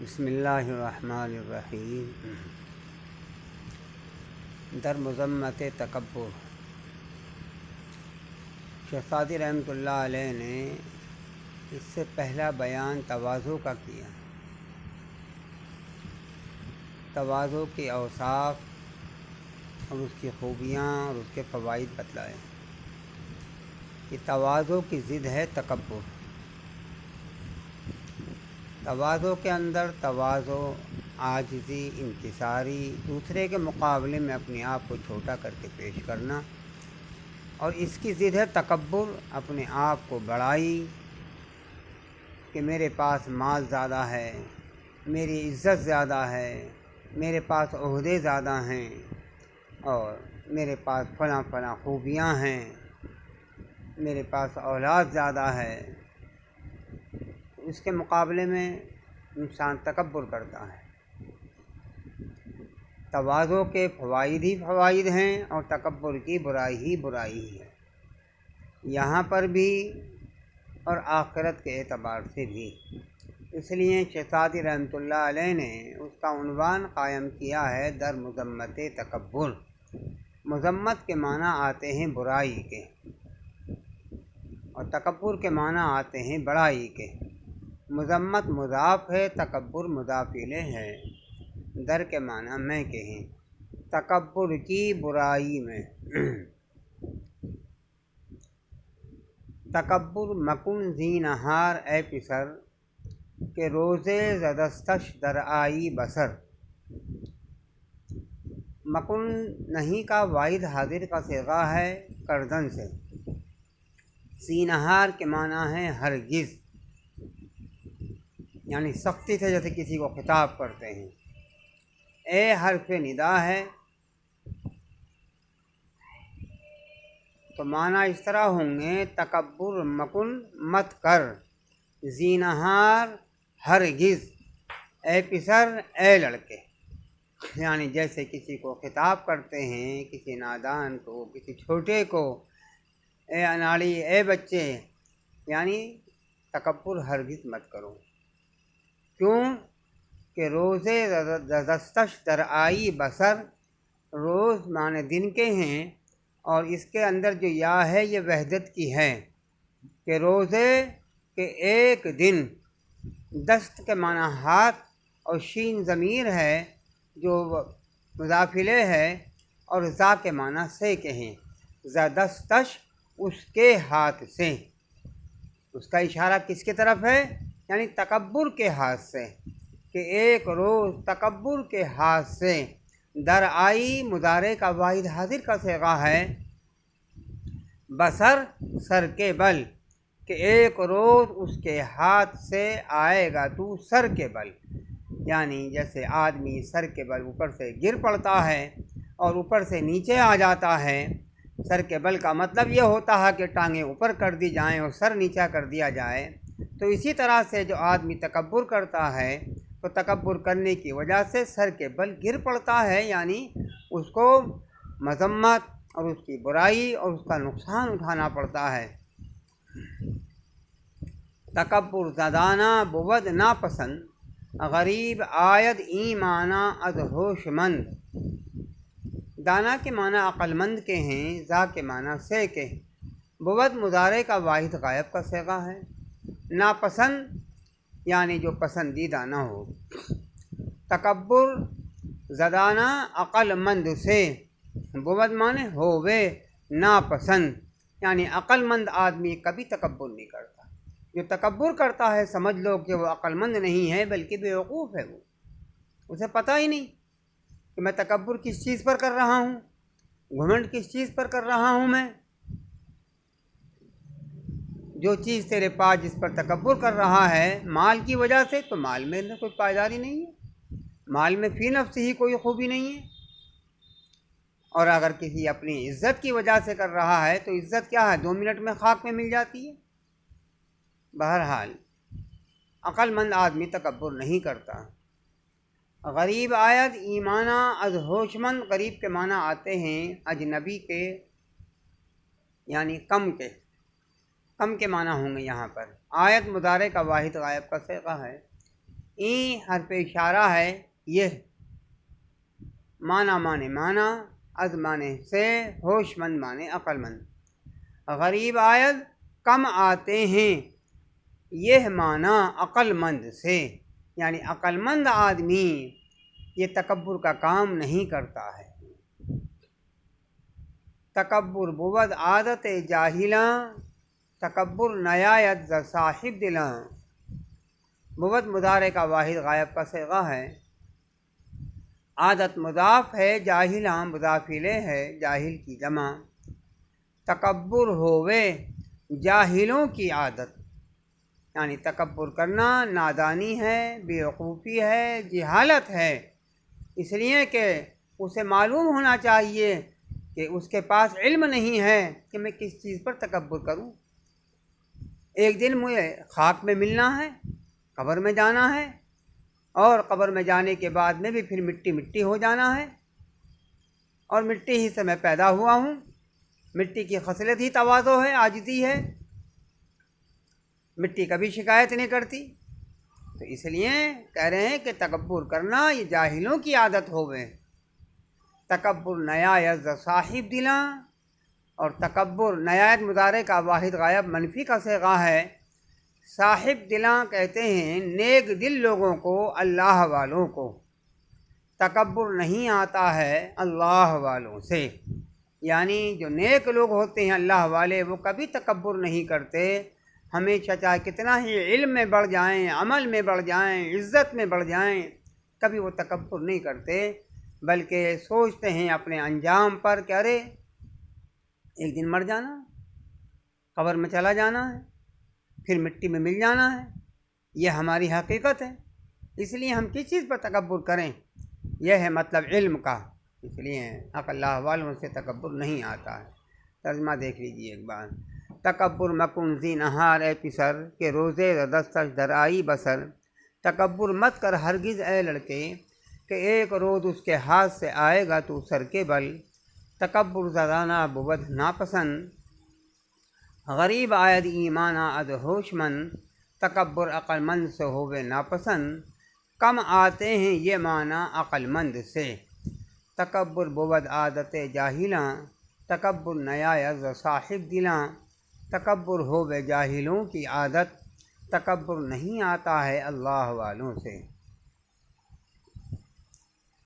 بسم اللہ الرحمن الرحیم۔ در مذمت تکبر، شیخ سعدی رحمۃ اللہ علیہ نے اس سے پہلا بیان تواضع کا کیا۔ تواضع کے اوصاف اور اس کی خوبیاں اور اس کے فوائد بتلائے کہ تواضع کی ضد ہے تکبر۔ تواضع کے اندر تواضع، عاجزی، انکساری، دوسرے کے مقابلے میں اپنے آپ کو چھوٹا کر کے پیش کرنا، اور اس کی ضد ہے تکبر، اپنے آپ کو بڑائی کہ میرے پاس مال زیادہ ہے، میری عزت زیادہ ہے، میرے پاس عہدے زیادہ ہیں، اور میرے پاس فلاں فلاں خوبیاں ہیں، میرے پاس اولاد زیادہ ہے۔ اس کے مقابلے میں انسان تکبر کرتا ہے۔ تواضع کے فوائد ہی فوائد ہیں اور تکبر کی برائی ہی برائی ہے، یہاں پر بھی اور آخرت کے اعتبار سے بھی۔ اس لیے شیخ سعدی رحمۃ اللہ علیہ نے اس کا عنوان قائم کیا ہے در مذمت تکبر۔ مذمت کے معنی آتے ہیں برائی کے، اور تکبر کے معنی آتے ہیں بڑائی کے۔ مذمت مضاف ہے، تکبر مضاف الیہ ہے۔ در کے معنی میں کے ہیں، تکبر کی برائی میں۔ تکبر مکن زینہار اے پسر، کہ روزے زدستش در آئی بسر۔ مکن نہیں کا واحد حاضر کا صیغہ ہے کردن سے۔ زینہار کے معنی ہے ہرگز، یعنی سختی سے جیسے کسی کو خطاب کرتے ہیں۔ اے حرف ندا ہے تو معنی اس طرح ہوں گے، تکبر مکن مت کر، زینہار ہرگز، اے پسر اے لڑکے، یعنی جیسے کسی کو خطاب کرتے ہیں، کسی نادان کو، کسی چھوٹے کو، اے اناڑی، اے بچے، یعنی تکبر ہرگز مت کرو۔ کیوں کہ روزے زدستش در آئی بسر، روز معنی دن کے ہیں، اور اس کے اندر جو یا ہے یہ وحدت کی ہے، کہ روزے کے ایک دن، دست کے معنی ہاتھ، اور شین ضمیر ہے جو مضاف الیہ ہے، اور ذا کے معنی سے کے ہیں۔ زدستش اس کے ہاتھ سے، اس کا اشارہ کس کی طرف ہے؟ یعنی تکبر کے ہاتھ سے، کہ ایک روز تکبر کے ہاتھ سے۔ در آئی مضارع کا واحد حاضر کا صیغہ ہے بسر، سر کے بل، کہ ایک روز اس کے ہاتھ سے آئے گا تو سر کے بل، یعنی جیسے آدمی سر کے بل اوپر سے گر پڑتا ہے اور اوپر سے نیچے آ جاتا ہے۔ سر کے بل کا مطلب یہ ہوتا ہے کہ ٹانگیں اوپر کر دی جائیں اور سر نیچا کر دیا جائے۔ تو اسی طرح سے جو آدمی تکبر کرتا ہے تو تکبر کرنے کی وجہ سے سر کے بل گر پڑتا ہے، یعنی اس کو مذمت اور اس کی برائی اور اس کا نقصان اٹھانا پڑتا ہے۔ تکبر زدانہ بود ناپسند، غریب آید ایمانہ از ہوش مند۔ دانا کے معنی عقل مند کے ہیں، ذا کے معنی سے کے۔ بود مضارع کا واحد غائب کا صیغہ ہے۔ ناپسند یعنی جو پسندیدہ نہ ہو۔ تکبر زدانہ عقل مند سے، بود معنی ہووے، ناپسند یعنی عقل مند آدمی کبھی تکبر نہیں کرتا۔ جو تکبر کرتا ہے سمجھ لو کہ وہ عقل مند نہیں ہے بلکہ بیوقوف ہے، وہ اسے پتہ ہی نہیں کہ میں تکبر کس چیز پر کر رہا ہوں، گھمنڈ کس چیز پر کر رہا ہوں۔ میں جو چیز تیرے پاس جس پر تکبر کر رہا ہے مال کی وجہ سے، تو مال میں کوئی پائیداری نہیں ہے، مال میں فی نفس ہی کوئی خوبی نہیں ہے۔ اور اگر کسی اپنی عزت کی وجہ سے کر رہا ہے تو عزت کیا ہے، 2 منٹ میں خاک میں مل جاتی ہے۔ بہرحال عقل مند آدمی تکبر نہیں کرتا۔ غریب آید ایمانہ از ہوش مند، غریب کے معنی آتے ہیں اجنبی کے، یعنی کم کے۔ کم کے معنی ہوں گے یہاں پر۔ آیت مضارع کا واحد غائب کا صیغہ ہے۔ ای حرف اشارہ ہے، یہ معنی معنی معنی، از معنی سے، ہوش مند معنی عقل مند۔ غریب آیت کم آتے ہیں، یہ معنی عقل مند سے، یعنی عقل مند آدمی یہ تکبر کا کام نہیں کرتا ہے۔ تکبر بود عادت جاہلاں، تکبر نیایت ز صاحب دلاں۔ بود مضارع کا واحد غائب کا صیغہ ہے، عادت مضاف ہے، جاہلاں مضاف الیہ ہے، جاہل کی جمع۔ تکبر ہووے جاہلوں کی عادت، یعنی تکبر کرنا نادانی ہے، بیوقوفی ہے، جہالت ہے، اس لیے کہ اسے معلوم ہونا چاہیے کہ اس کے پاس علم نہیں ہے کہ میں کس چیز پر تکبر کروں۔ ایک دن مجھے خاک میں ملنا ہے، قبر میں جانا ہے، اور قبر میں جانے کے بعد میں بھی پھر مٹی مٹی ہو جانا ہے، اور مٹی ہی سے میں پیدا ہوا ہوں۔ مٹی کی خصلت ہی تواضع ہے، عاجزی ہے، مٹی کبھی شکایت نہیں کرتی۔ تو اس لیے کہہ رہے ہیں کہ تکبر کرنا یہ جاہلوں کی عادت ہوئے۔ تکبر نیایت ز صاحب دلاں، اور تکبر نیایت مضارع کا واحد غائب منفی کا صیغہ ہے۔ صاحب دلاں کہتے ہیں نیک دل لوگوں کو، اللہ والوں کو۔ تکبر نہیں آتا ہے اللہ والوں سے، یعنی جو نیک لوگ ہوتے ہیں اللہ والے، وہ کبھی تکبر نہیں کرتے، ہمیشہ چاہے کتنا ہی علم میں بڑھ جائیں، عمل میں بڑھ جائیں، عزت میں بڑھ جائیں، کبھی وہ تکبر نہیں کرتے، بلکہ سوچتے ہیں اپنے انجام پر کہ ارے ایک دن مر جانا، قبر میں چلا جانا ہے، پھر مٹی میں مل جانا ہے، یہ ہماری حقیقت ہے، اس لیے ہم کس چیز پر تکبر کریں؟ یہ ہے مطلب علم کا، اس لیے حق اللہ والوں سے تکبر نہیں آتا ہے۔ ترجمہ دیکھ لیجیے ایک بار۔ تکبر مکن زی نہار اے پسر، کہ روزے دستش در آئی بسر۔ تکبر مت کر ہرگز اے لڑکے، کہ ایک روز اس کے ہاتھ سے آئے گا تو سر کے بل۔ تکبر زدانہ بود ناپسند، غریب آید ایمانہ اد ہوش مند۔ تکبر عقل مند سے ہووے ناپسند، کم آتے ہیں یہ معنی عقل مند سے۔ تکبر بود عادت جاہلاں، تکبر نیایت ز صاحب دلاں۔ تکبر ہووے جاہلوں کی عادت، تکبر نہیں آتا ہے اللہ والوں سے۔